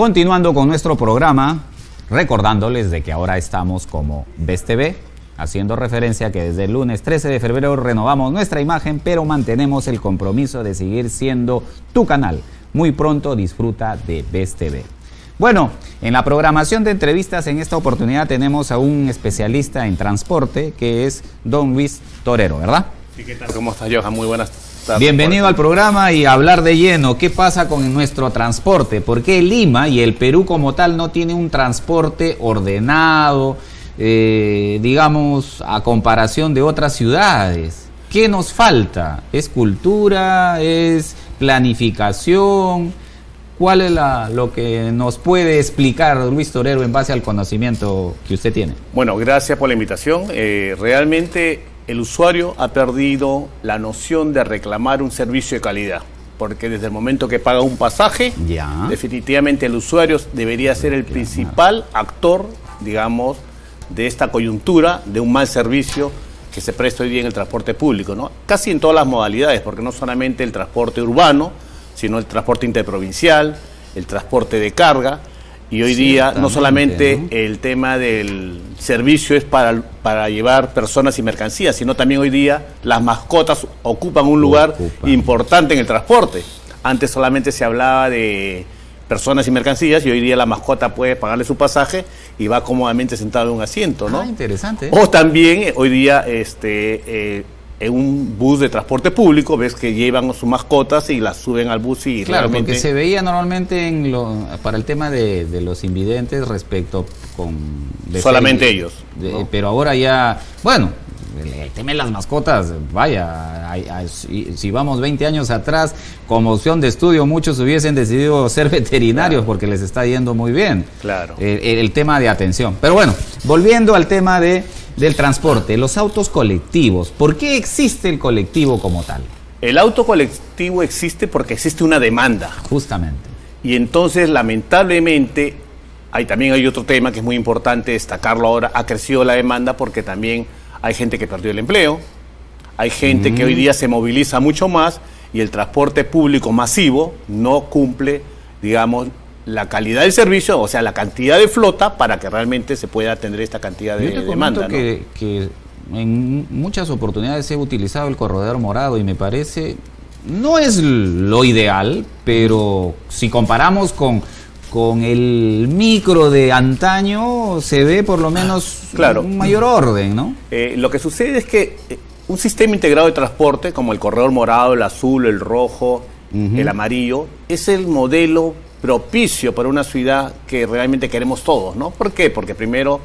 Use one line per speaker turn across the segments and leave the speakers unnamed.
Continuando con nuestro programa, recordándoles de que ahora estamos como Best TV, haciendo referencia a que desde el lunes 13 de febrero renovamos nuestra imagen, pero mantenemos el compromiso de seguir siendo tu canal. Muy pronto disfruta de Best TV. Bueno, en la programación de entrevistas en esta oportunidad tenemos a un especialista en transporte que es don Luis Torero, ¿verdad?
Sí, ¿qué tal? ¿Cómo estás, Johan? Muy buenas tardes.
Bienvenido al programa y a hablar de lleno. ¿Qué pasa con nuestro transporte? ¿Por qué Lima y el Perú como tal no tiene un transporte ordenado, digamos, a comparación de otras ciudades? ¿Qué nos falta? ¿Es cultura? ¿Es planificación? ¿Cuál es lo que nos puede explicar Luis Torero en base al conocimiento que usted tiene?
Bueno, gracias por la invitación. Realmente el usuario ha perdido la noción de reclamar un servicio de calidad, porque desde el momento que paga un pasaje, definitivamente el usuario debería ser el principal actor, digamos, de esta coyuntura de un mal servicio que se presta hoy día en el transporte público, ¿no? Casi en todas las modalidades, porque no solamente el transporte urbano, sino el transporte interprovincial, el transporte de carga, y hoy día no solamente, ¿no?, el tema del servicio es para llevar personas y mercancías, sino también hoy día las mascotas ocupan un lugar importante en el transporte. Antes solamente se hablaba de personas y mercancías y hoy día la mascota puede pagarle su pasaje y va cómodamente sentado en un asiento, ¿no?
Interesante.
O también hoy día en un bus de transporte público, ves que llevan sus mascotas y las suben al bus y
claro,
realmente...
porque se veía normalmente para el tema de los invidentes respecto con...
solamente ellos.
¿no? Pero ahora ya, bueno, el tema de las mascotas, vaya, si vamos 20 años atrás, como opción de estudio, muchos hubiesen decidido ser veterinarios, claro, porque les está yendo muy bien.
Claro.
El tema de atención. Pero bueno, volviendo al tema del transporte, los autos colectivos. ¿Por qué existe el colectivo como tal?
El auto colectivo existe porque existe una demanda.
Justamente.
Y entonces, lamentablemente, también hay otro tema que es muy importante destacarlo ahora, ha crecido la demanda porque también hay gente que perdió el empleo, hay gente que hoy día se moviliza mucho más y el transporte público masivo no cumple, digamos, la calidad del servicio, o sea, la cantidad de flota para que realmente se pueda atender esta cantidad de demanda, ¿no?
que en muchas oportunidades he utilizado el corredor morado y me parece, no es lo ideal, pero si comparamos con el micro de antaño, se ve por lo menos
claro,
un mayor orden, ¿no?
Lo que sucede es que un sistema integrado de transporte, como el corredor morado, el azul, el rojo, el amarillo, es el modelo propicio para una ciudad que realmente queremos todos, ¿no? ¿Por qué? Porque primero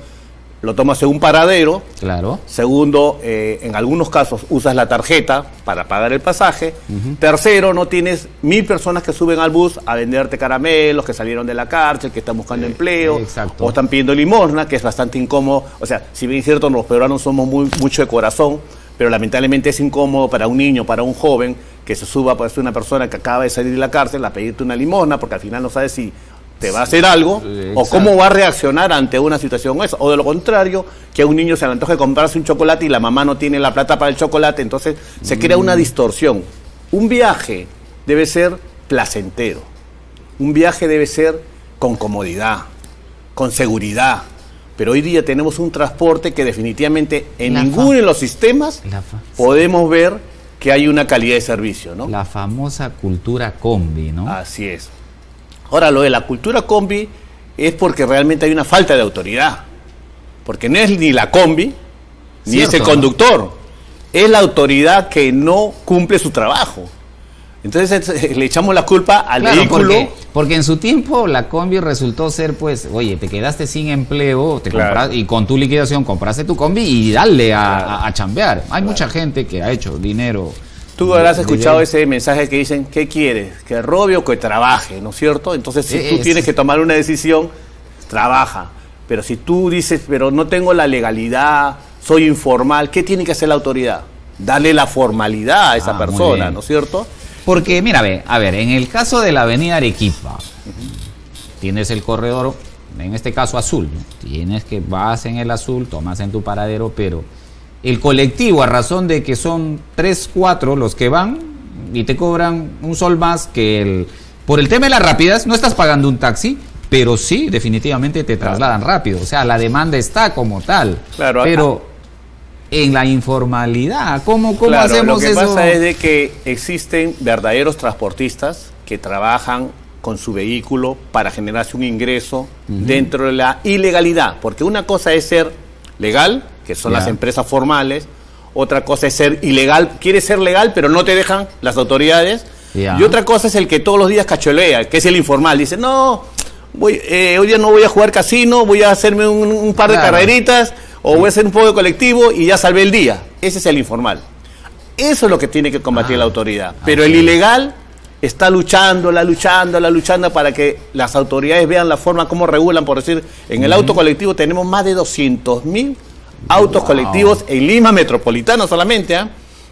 lo tomas en un paradero. Claro. Segundo, en algunos casos usas la tarjeta para pagar el pasaje. Tercero, no tienes 1000 personas que suben al bus a venderte caramelos, que salieron de la cárcel, que están buscando empleo, o están pidiendo limosna, que es bastante incómodo. O sea, si bien es cierto, los peruanos somos mucho de corazón, pero lamentablemente es incómodo para un niño, para un joven, que se suba, puede ser una persona que acaba de salir de la cárcel a pedirte una limosna, porque al final no sabes si te va a hacer algo, o cómo va a reaccionar ante una situación como esa, o de lo contrario, que a un niño se le antoje comprarse un chocolate y la mamá no tiene la plata para el chocolate, entonces se crea una distorsión. Un viaje debe ser placentero, un viaje debe ser con comodidad, con seguridad, pero hoy día tenemos un transporte que definitivamente en ninguno de los sistemas podemos ver que hay una calidad de servicio, ¿no?
La famosa cultura combi, ¿no?
Así es. Ahora, lo de la cultura combi es porque realmente hay una falta de autoridad. Porque no es ni la combi, ni es el conductor. Es la autoridad que no cumple su trabajo. Entonces le echamos la culpa al vehículo.
Porque en su tiempo la combi resultó ser, pues, oye, te quedaste sin empleo, y con tu liquidación compraste tu combi y dale a chambear. Hay mucha gente que ha hecho dinero.
Tú habrás escuchado ese mensaje que dicen, ¿qué quieres? ¿Que robe o que trabaje? ¿No es cierto? Entonces, si tú tienes que tomar una decisión, trabaja. Pero si tú dices, pero no tengo la legalidad, soy informal, ¿qué tiene que hacer la autoridad? Darle la formalidad a esa persona, ¿no es cierto?
Porque, mira, a ver, en el caso de la avenida Arequipa, tienes el corredor, en este caso azul, ¿no? Vas en el azul, tomas en tu paradero, pero el colectivo, a razón de que son 3, 4 los que van y te cobran un sol más que por el tema de la rapidez, no estás pagando un taxi, pero sí, definitivamente te trasladan rápido. O sea, la demanda está como tal.
Claro,
pero en la informalidad, ¿cómo hacemos eso?
Lo que pasa es de que existen verdaderos transportistas que trabajan con su vehículo para generarse un ingreso dentro de la ilegalidad. Porque una cosa es ser legal, que son las empresas formales. Otra cosa es ser ilegal. Quieres ser legal, pero no te dejan las autoridades. Y otra cosa es el que todos los días cacholea, que es el informal. Dice, no, hoy día no voy a jugar casino, voy a hacerme un par de carreritas, o voy a hacer un poco de colectivo y ya salvé el día. Ese es el informal. Eso es lo que tiene que combatir la autoridad. Pero el ilegal está luchando para que las autoridades vean la forma como regulan. Por decir, en el auto colectivo tenemos más de 200.000 autos colectivos en Lima metropolitana solamente,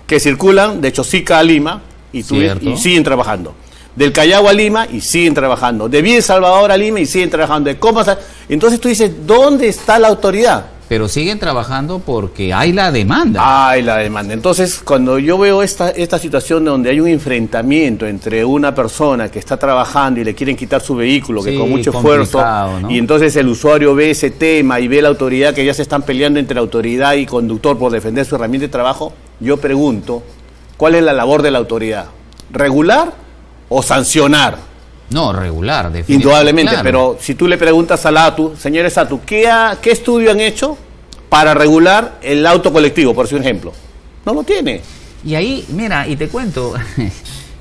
que circulan de Chosica a Lima y siguen trabajando. Del Callao a Lima y siguen trabajando. De Villa El Salvador a Lima y siguen trabajando. De Comas a... Entonces tú dices, ¿dónde está la autoridad?
Pero siguen trabajando porque hay la demanda.
Hay la demanda. Entonces, cuando yo veo esta situación donde hay un enfrentamiento entre una persona que está trabajando y le quieren quitar su vehículo, que con mucho esfuerzo, ¿no? Y entonces el usuario ve ese tema y ve la autoridad, que ya se están peleando entre autoridad y conductor por defender su herramienta de trabajo, yo pregunto, ¿cuál es la labor de la autoridad? ¿Regular o sancionar?
No, regular, definitivamente.
Indudablemente, claro. Pero si tú le preguntas a la ATU, señores ATU, ¿qué estudio han hecho para regular el auto colectivo, por ejemplo? No lo tiene.
Y ahí, mira, y te cuento,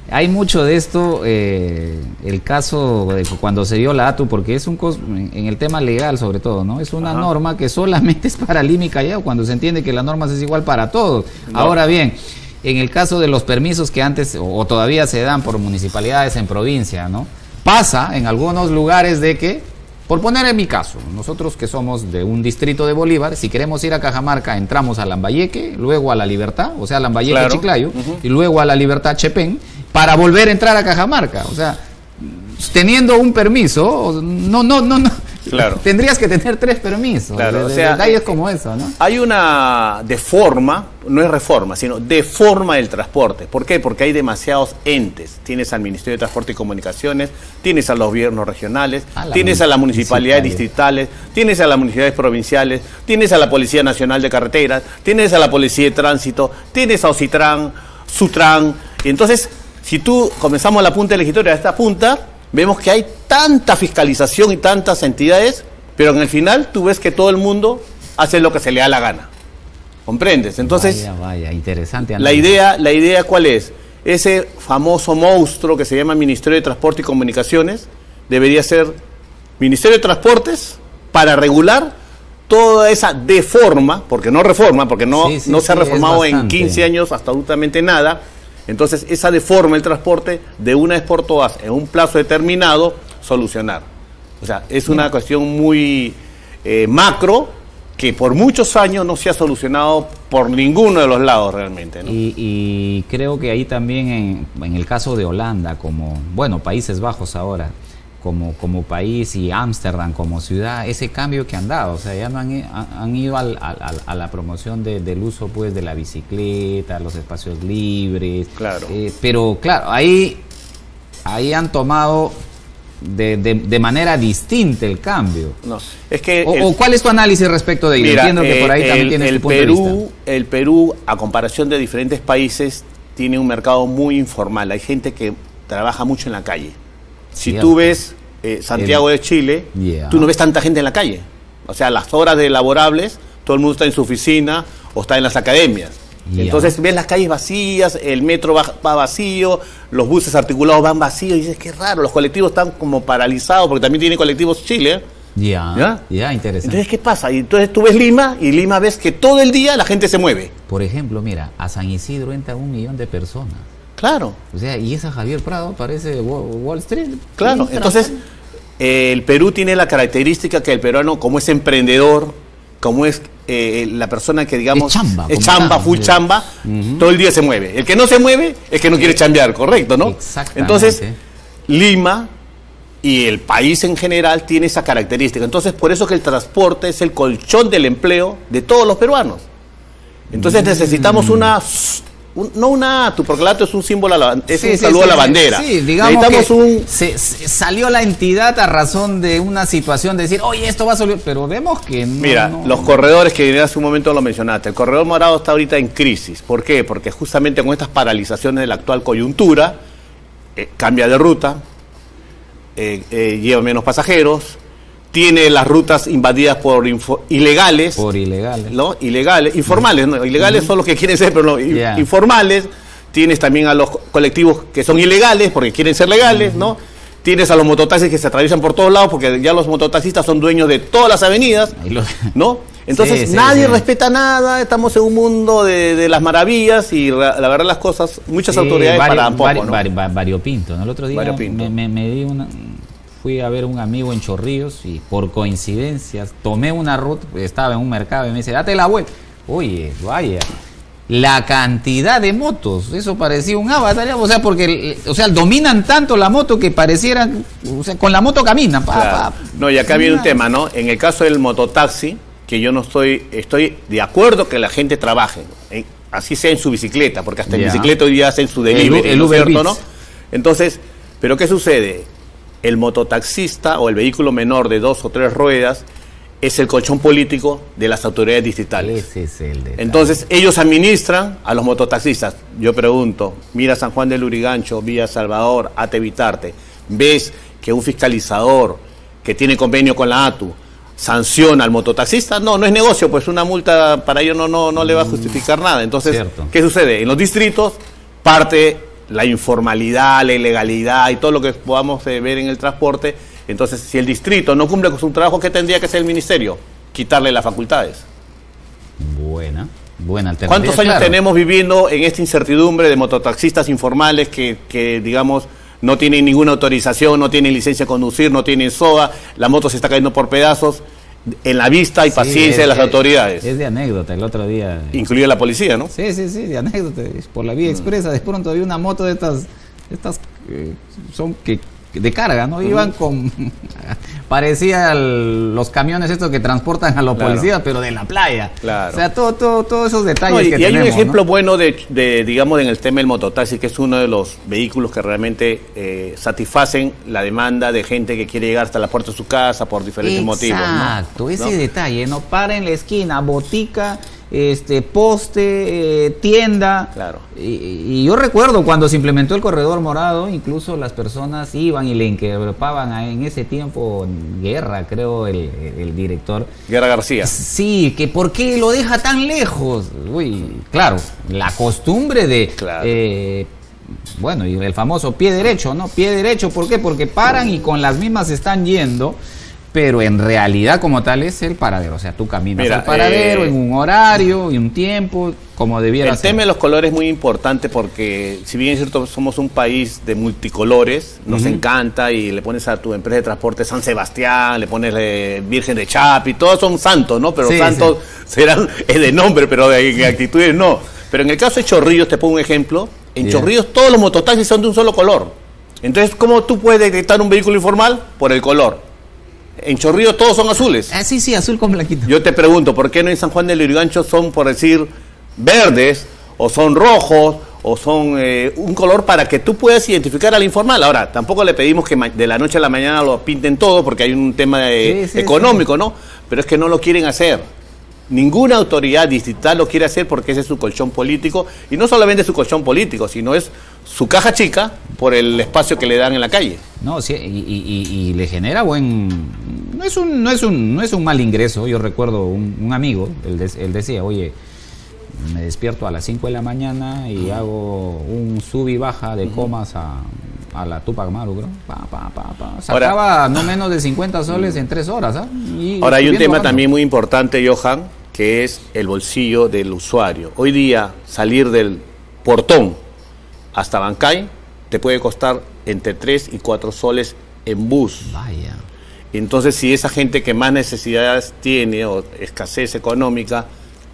hay mucho de esto, el caso de cuando se dio la ATU, porque es en el tema legal sobre todo, ¿no? Es una norma que solamente es para Lima y Callao, cuando se entiende que la norma es igual para todos. No. Ahora bien, en el caso de los permisos que antes o todavía se dan por municipalidades en provincia, ¿no? Pasa en algunos lugares de que, por poner en mi caso, nosotros que somos de un distrito de Bolívar, si queremos ir a Cajamarca, entramos a Lambayeque, luego a La Libertad, o sea, Lambayeque, Chiclayo, y luego a La Libertad, Chepén, para volver a entrar a Cajamarca. O sea, teniendo un permiso, no. Claro. Tendrías que tener 3 permisos.
Claro,
o sea, detalles como eso, ¿no?
Hay una deforma, no es reforma, sino deforma del transporte. ¿Por qué? Porque hay demasiados entes. Tienes al Ministerio de Transporte y Comunicaciones, tienes a los gobiernos regionales, tienes a las municipalidades distritales, tienes a las municipalidades provinciales, tienes a la Policía Nacional de Carreteras, tienes a la Policía de Tránsito, tienes a Ocitran, Sutran. Y entonces, si tú comenzamos la punta de la historia a esta punta, vemos que hay tanta fiscalización y tantas entidades, pero en el final tú ves que todo el mundo hace lo que se le da la gana. ¿Comprendes? Entonces,
vaya, interesante.
La idea ¿cuál es? Ese famoso monstruo que se llama Ministerio de Transporte y Comunicaciones debería ser Ministerio de Transportes para regular toda esa deforma, porque no reforma, porque no se ha reformado en 15 años hasta absolutamente nada. Entonces, esa deforma el transporte de una vez por todas, en un plazo determinado, solucionar. O sea, es una cuestión muy macro que por muchos años no se ha solucionado por ninguno de los lados realmente, ¿no?
Y creo que ahí también en el caso de Holanda, como, bueno, Países Bajos ahora, como país y Ámsterdam como ciudad, ese cambio que han dado, o sea, ya no han ido a la promoción del uso pues de la bicicleta, los espacios libres,
claro.
Pero claro, ahí han tomado de manera distinta el cambio.
No, es que
¿cuál es tu análisis respecto de ello?
Mira,
entiendo que por ahí también tienes tu punto de vista.
El Perú, a comparación de diferentes países, tiene un mercado muy informal. Hay gente que trabaja mucho en la calle. Si tú ves Santiago de Chile, tú no ves tanta gente en la calle. O sea, las horas de laborables, todo el mundo está en su oficina o está en las academias. Entonces ves las calles vacías, el metro va vacío, los buses articulados van vacíos, y dices, qué raro, los colectivos están como paralizados, porque también tiene colectivos Chile.
Ya, interesante.
Entonces, ¿qué pasa? Y entonces tú ves Lima, y Lima ves que todo el día la gente se mueve.
Por ejemplo, mira, a San Isidro entra 1 millón de personas.
Claro.
O sea, y esa Javier Prado parece Wall Street.
Claro, entonces el Perú tiene la característica que el peruano, como es emprendedor, como es la persona que digamos es chamba, full chamba, todo el día se mueve. El que no se mueve es que no quiere chambear, correcto, ¿no?
Exactamente.
Entonces, Lima y el país en general tiene esa característica. Entonces, por eso que el transporte es el colchón del empleo de todos los peruanos. Entonces necesitamos no una ATU, porque la ATU es un símbolo, es
Sí,
un
sí,
saludo
sí,
a la bandera.
Sí, digamos
necesitamos
que se salió la entidad a razón de una situación de decir, oye, esto va a salir, pero vemos que no.
Mira, los corredores que hace un momento lo mencionaste, el corredor morado está ahorita en crisis. ¿Por qué? Porque justamente con estas paralizaciones de la actual coyuntura, cambia de ruta, lleva menos pasajeros, tiene las rutas invadidas por ilegales.
Por ilegales.
¿No? Ilegales, informales, ¿no? Ilegales son los que quieren ser, pero no, informales. Tienes también a los colectivos que son ilegales porque quieren ser legales, ¿no? Tienes a los mototaxis que se atraviesan por todos lados porque ya los mototaxistas son dueños de todas las avenidas, ¿no? Entonces nadie respeta nada, estamos en un mundo de las maravillas y la verdad las cosas, muchas autoridades paran poco, ¿no?
Variopinto, ¿no? El otro día me di fui a ver un amigo en Chorrillos y por coincidencias tomé una ruta, estaba en un mercado y me dice, date la vuelta. Oye, vaya, la cantidad de motos, eso parecía un avatar, o sea, porque, dominan tanto la moto que parecieran, o sea, con la moto caminan.
Claro. No, y acá viene un tema, ¿no? En el caso del mototaxi, que yo no estoy de acuerdo que la gente trabaje, así sea en su bicicleta, porque hasta en bicicleta hoy día hacen su delivery,
el Uber, ¿cierto?
¿No? Entonces, ¿pero qué sucede? El mototaxista o el vehículo menor de 2 o 3 ruedas es el colchón político de las autoridades distritales.
Ese es el detalle.
Entonces, ellos administran a los mototaxistas. Yo pregunto, mira San Juan del Lurigancho, Villa Salvador, Ate Vitarte, ves que un fiscalizador que tiene convenio con la ATU sanciona al mototaxista, no es negocio, pues una multa para ellos no le va a justificar nada. Entonces, ¿qué sucede? En los distritos parte la informalidad, la ilegalidad y todo lo que podamos ver en el transporte. Entonces, si el distrito no cumple con su trabajo, ¿qué tendría que hacer el ministerio? Quitarle las facultades.
Buena alternativa.
¿Cuántos años tenemos viviendo en esta incertidumbre de mototaxistas informales que digamos, no tienen ninguna autorización, no tienen licencia de conducir, no tienen SOA, la moto se está cayendo por pedazos, en la vista y paciencia de las autoridades?
Es de anécdota el otro día.
Incluye la policía, ¿no?
Sí, de anécdota. Por la vía expresa, de pronto había una moto de estas son que de carga, ¿no? Iban con... parecía los camiones estos que transportan a los policías, pero de la playa.
Claro.
O sea, todos esos detalles que tenemos.
Y hay un ejemplo bueno digamos, en el tema del mototaxi, que es uno de los vehículos que realmente satisfacen la demanda de gente que quiere llegar hasta la puerta de su casa por diferentes motivos, ¿no?
Exacto, ese detalle, ¿no? Para en la esquina, botica, poste, tienda.
Claro.
Y yo recuerdo cuando se implementó el corredor morado, incluso las personas iban y le increpaban en ese tiempo Guerra, creo, el director.
Guerra García.
Sí, que por qué lo deja tan lejos. Uy, claro, la costumbre de...
Claro.
Bueno, y el famoso pie derecho, ¿no? Pie derecho, ¿por qué? Porque paran y con las mismas están yendo. Pero en realidad como tal es el paradero, o sea, tú caminas al paradero en un horario y un tiempo, como debiera ser.
El tema de los colores es muy importante porque, si bien es cierto, somos un país de multicolores, nos encanta, y le pones a tu empresa de transporte San Sebastián, le pones Virgen de Chapi, todos son santos, ¿no? Pero santos serán de nombre, pero en actitudes no. Pero en el caso de Chorrillos, te pongo un ejemplo, en Chorrillos todos los mototaxis son de un solo color. Entonces, ¿cómo tú puedes detectar un vehículo informal? Por el color. En Chorrillos todos son azules.
Sí, azul con blanquito.
Yo te pregunto, ¿por qué no en San Juan del Lurigancho son, por decir, verdes, o son rojos, o son un color para que tú puedas identificar al informal? Ahora, tampoco le pedimos que de la noche a la mañana lo pinten todo, porque hay un tema económico, ¿no? Pero es que no lo quieren hacer. Ninguna autoridad distrital lo quiere hacer porque ese es su colchón político, y no solamente su colchón político, sino es su caja chica por el espacio que le dan en la calle.
No, sí, y le genera no es un mal ingreso. Yo recuerdo un amigo, él decía, oye, me despierto a las 5 de la mañana y hago un sub y baja de Comas a la Tupac Amaru, creo. Sacaba ahora, no menos de 50 soles en 3 horas.
Ahora hay un tema también muy importante, Johan, que es el bolsillo del usuario. Hoy día salir del Portón hasta Bancay te puede costar entre 3 y 4 soles en bus.
Vaya.
Entonces, si esa gente que más necesidades tiene o escasez económica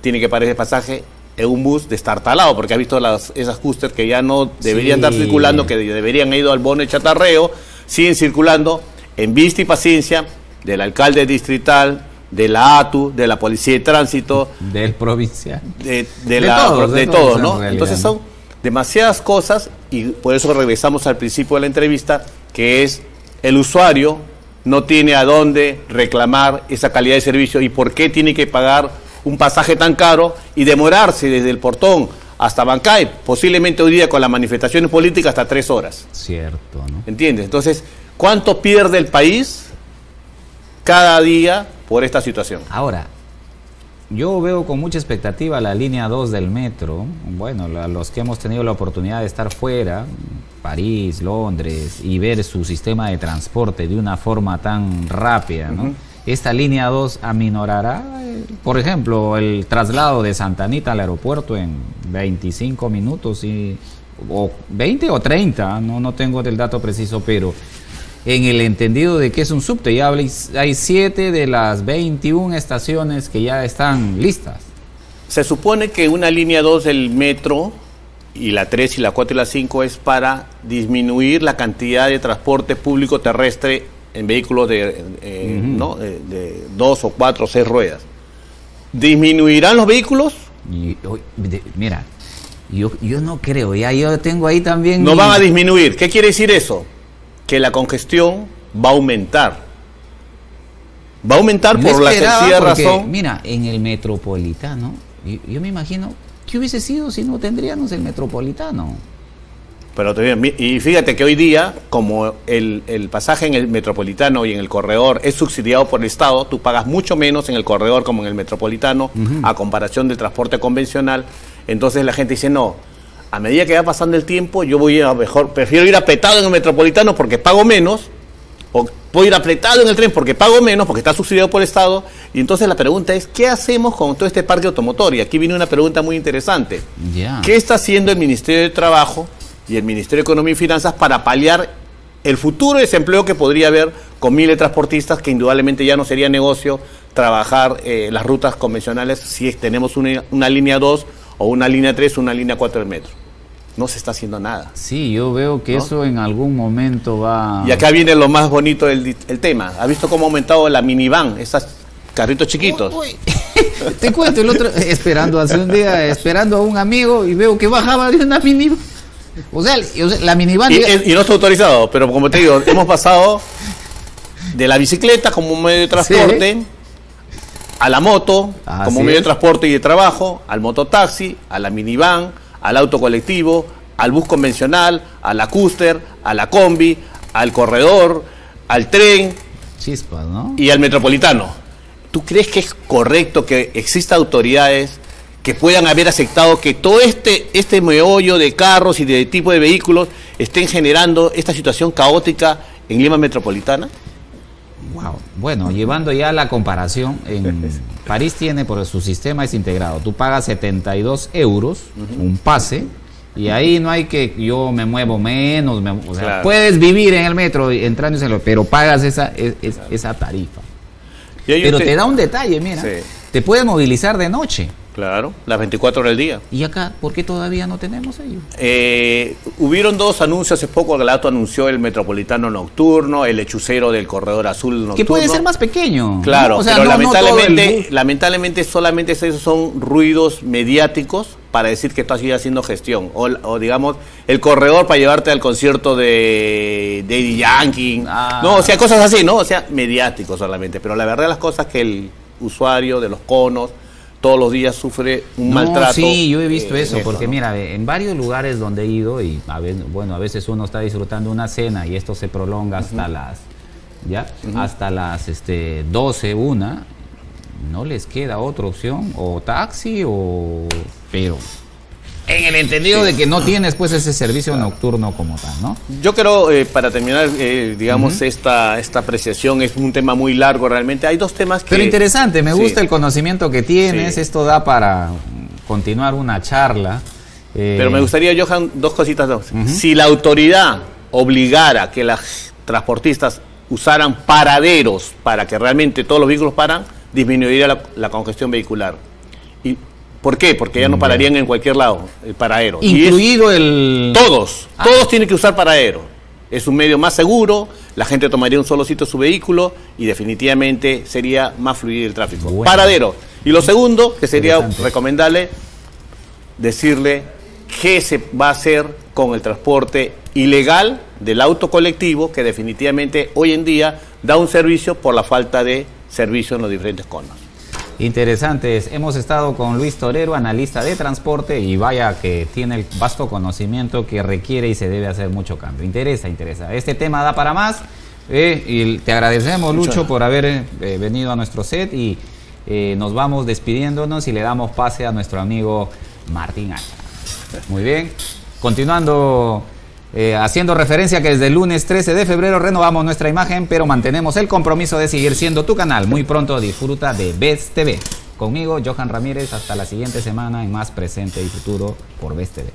tiene que pagar ese pasaje en un bus destartalado, porque has visto esas coasters que ya no deberían estar circulando, que deberían haber ido al bono de chatarreo, siguen circulando en vista y paciencia del alcalde distrital, de la ATU, de la Policía de Tránsito,
del provincial,
de todos, ¿no? Entonces son demasiadas cosas, y por eso regresamos al principio de la entrevista, que es el usuario no tiene a dónde reclamar esa calidad de servicio y por qué tiene que pagar un pasaje tan caro y demorarse desde el portón hasta Bancay, posiblemente hoy día con las manifestaciones políticas hasta 3 horas.
Cierto, ¿no?
¿Entiendes? Entonces, ¿cuánto pierde el país cada día por esta situación?
Ahora, yo veo con mucha expectativa la línea 2 del metro. Bueno, los que hemos tenido la oportunidad de estar fuera, París, Londres, y ver su sistema de transporte de una forma tan rápida, ¿no? Esta línea 2 aminorará, por ejemplo, el traslado de Santa Anita al aeropuerto en 25 minutos, o 20 o 30, no tengo el dato preciso, pero en el entendido de que es un subte, ya hay 7 de las 21 estaciones que ya están listas.
Se supone que una línea 2 del metro, y la 3 y la 4 y la 5, es para disminuir la cantidad de transporte público terrestre en vehículos de 2 o 4 o 6 ruedas. ¿Disminuirán los vehículos?
Mira, yo no creo, ya yo tengo ahí también...
No van a disminuir. ¿Qué quiere decir eso? Que la congestión va a aumentar. Va a aumentar por la sencilla razón...
Mira, en el metropolitano, yo me imagino, ¿qué hubiese sido si no tendríamos el metropolitano?
Pero y fíjate que hoy día, como el pasaje en el metropolitano y en el corredor es subsidiado por el Estado, tú pagas mucho menos en el corredor como en el metropolitano, a comparación del transporte convencional. Entonces la gente dice, no, a medida que va pasando el tiempo, yo prefiero ir apretado en el metropolitano porque pago menos, o voy a ir apretado en el tren porque pago menos, porque está subsidiado por el Estado. Y entonces la pregunta es, ¿qué hacemos con todo este parque automotor? Y aquí viene una pregunta muy interesante. ¿Qué está haciendo el Ministerio de Trabajo y el Ministerio de Economía y Finanzas para paliar el futuro desempleo que podría haber con miles de transportistas, que indudablemente ya no sería negocio trabajar las rutas convencionales si tenemos una línea 2 o una línea 3 o una línea 4 del metro? No se está haciendo nada.
Sí, yo veo que eso en algún momento va...
Y acá viene lo más bonito del tema. ¿Has visto cómo ha aumentado la minivan, esos carritos chiquitos?
Uy. Te cuento, el otro, hace un día, esperando a un amigo y veo que bajaba de una minivan. O sea, la minivan...
Y no está autorizado, pero como te digo, hemos pasado de la bicicleta como un medio de transporte, sí, a la moto como un medio de transporte y de trabajo, al mototaxi, a la minivan, al auto colectivo, al bus convencional, a la cúster, a la combi, al corredor, al tren.
Chispas, ¿no?
Y al metropolitano. ¿Tú crees que es correcto que existan autoridades que puedan haber aceptado que todo este meollo de carros y de tipo de vehículos estén generando esta situación caótica en Lima metropolitana?
Wow. Bueno, llevando ya la comparación, en París tiene, por su sistema es integrado, tú pagas 72 euros, un pase, y ahí no hay que yo me muevo menos, o sea, claro, puedes vivir en el metro entrando, pero pagas esa tarifa. Pero te da un detalle, mira, sí, te puedes movilizar de noche.
Claro, las 24 horas del día.
¿Y acá por qué todavía no tenemos ello?
Hubieron 2 anuncios hace poco. Galato anunció el metropolitano nocturno, el lechucero del corredor azul nocturno.
Que puede ser más pequeño.
Claro, ¿no? O sea, pero lamentablemente solamente esos son ruidos mediáticos para decir que estás haciendo gestión. O digamos, el corredor para llevarte al concierto de Daddy Yankee. No, o sea, cosas así, ¿no? O sea, mediáticos solamente. Pero la verdad de las cosas es que el usuario de los conos todos los días sufre un maltrato.
Sí, yo he visto eso, porque ¿no? Mira, en varios lugares donde he ido, y a veces uno está disfrutando una cena y esto se prolonga hasta hasta las 12, 1, no les queda otra opción, o taxi pero en el entendido de que no tienes pues ese servicio nocturno como tal, ¿no?
Yo creo, para terminar, digamos, esta apreciación es un tema muy largo realmente. Hay 2 temas que...
Pero interesante, me gusta el conocimiento que tienes, esto da para continuar una charla.
Pero me gustaría, Johan, 2 cositas. Si la autoridad obligara que las transportistas usaran paraderos para que realmente todos los vehículos paran, disminuiría la congestión vehicular. ¿Por qué? Porque ya no pararían en cualquier lado, el paradero.
Incluido
Todos tienen que usar paradero. Es un medio más seguro, la gente tomaría un solo sitio su vehículo y definitivamente sería más fluido el tráfico. Bueno. Paradero. Y lo segundo, que sería recomendable, decirle qué se va a hacer con el transporte ilegal del auto colectivo, que definitivamente hoy en día da un servicio por la falta de servicio en los diferentes conos.
Interesantes. Hemos estado con Luis Torero, analista de transporte, y vaya que tiene el vasto conocimiento que requiere y se debe hacer mucho cambio. Interesa. Este tema da para más, y te agradecemos, Lucho, por haber venido a nuestro set, y nos vamos despidiéndonos y le damos pase a nuestro amigo Martín Acha. Muy bien. Continuando, haciendo referencia que desde el lunes 13 de febrero renovamos nuestra imagen, pero mantenemos el compromiso de seguir siendo tu canal. Muy pronto disfruta de Best TV. Conmigo, Johan Ramírez, hasta la siguiente semana en Más Presente y Futuro por Best TV.